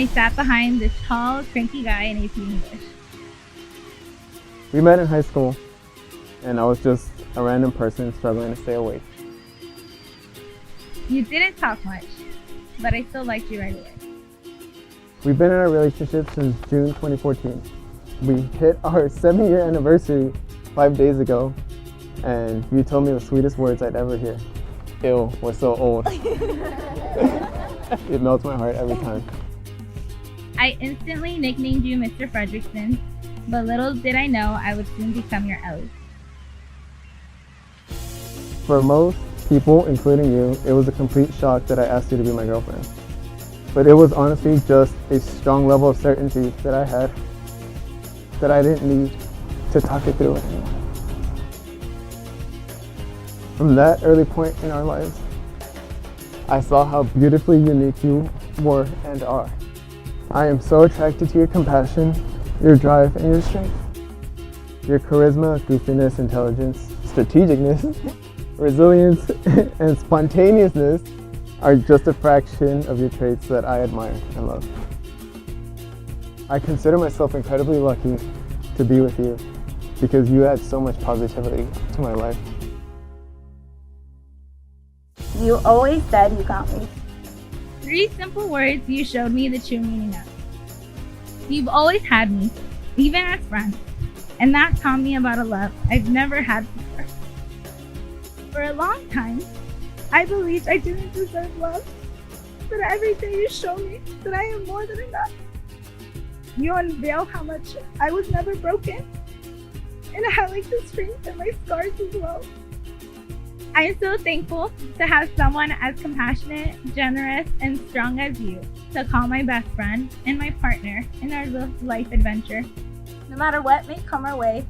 I sat behind this tall, cranky guy in AP English. We met in high school, and I was just a random person struggling to stay awake. You didn't talk much, but I still liked you right away. We've been in a relationship since June 2014. We hit our 7-year anniversary 5 days ago, and you told me the sweetest words I'd ever hear. Ew, we're so old. It melts my heart every time. I instantly nicknamed you Mr. Fredrickson, but little did I know I would soon become your Ellie. For most people, including you, it was a complete shock that I asked you to be my girlfriend. But it was honestly just a strong level of certainty that I had that I didn't need to talk it through anymore. From that early point in our lives, I saw how beautifully unique you were and are. I am so attracted to your compassion, your drive, and your strength. Your charisma, goofiness, intelligence, strategicness, resilience, and spontaneousness are just a fraction of your traits that I admire and love. I consider myself incredibly lucky to be with you because you add so much positivity to my life. You always said you got me. 3 simple words you showed me the true meaning of. You've always had me, even as friends, and that taught me about a love I've never had before. For a long time, I believed I didn't deserve love, but every day you show me that I am more than enough. You unveil how much I was never broken, and I like the strength in my scars as well. I am so thankful to have someone as compassionate, generous, and strong as you to call my best friend and my partner in our life adventure. No matter what may come our way,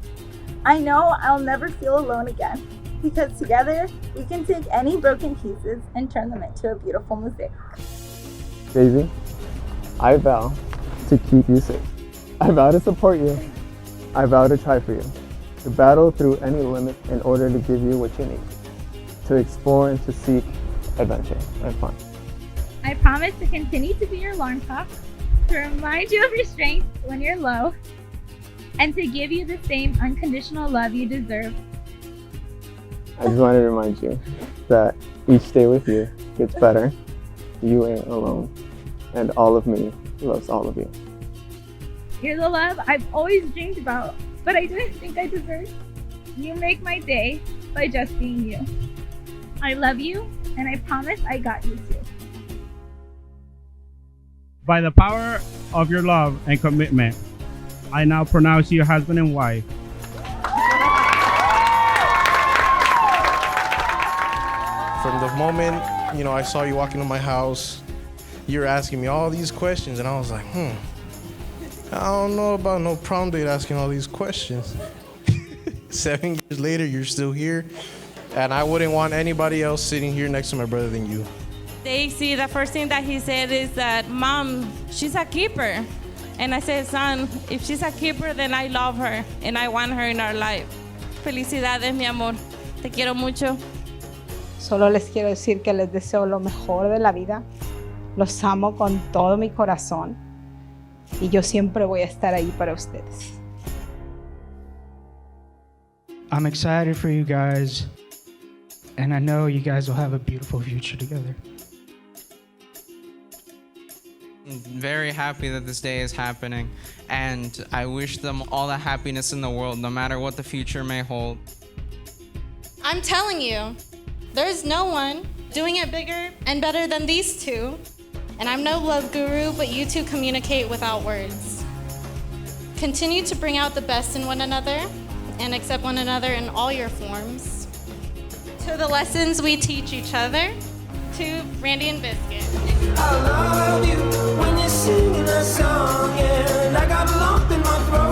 I know I'll never feel alone again because together we can take any broken pieces and turn them into a beautiful mosaic. Daisy, I vow to keep you safe. I vow to support you. I vow to try for you, to battle through any limit in order to give you what you need, to explore and to seek adventure and fun. I promise to continue to be your alarm clock, to remind you of your strength when you're low, and to give you the same unconditional love you deserve. I just want to remind you that each day with you gets better. You ain't alone, and all of me loves all of you. You're the love I've always dreamed about, but I didn't think I deserved. You make my day by just being you. I love you, and I promise I got you too. By the power of your love and commitment, I now pronounce you husband and wife. From the moment, I saw you walking to my house, you were asking me all these questions, and I was like, I don't know about no prom date asking all these questions. 7 years later, you're still here, and I wouldn't want anybody else sitting here next to my brother than you. Daisy, the first thing that he said is that, Mom, she's a keeper. And I said, son, if she's a keeper, then I love her, and I want her in our life. Felicidades, mi amor. Te quiero mucho. Solo les quiero decir que les deseo lo mejor de la vida. Los amo con todo mi corazón. Y yo siempre voy a estar ahí para ustedes. I'm excited for you guys. And I know you guys will have a beautiful future together. I'm very happy that this day is happening. And I wish them all the happiness in the world, no matter what the future may hold. I'm telling you, there's no one doing it bigger and better than these two. And I'm no love guru, but you two communicate without words. Continue to bring out the best in one another and accept one another in all your forms. To the lessons we teach each other, to Randy and Biscuit. I love you when you're singing that song, and I got a lump in my throat.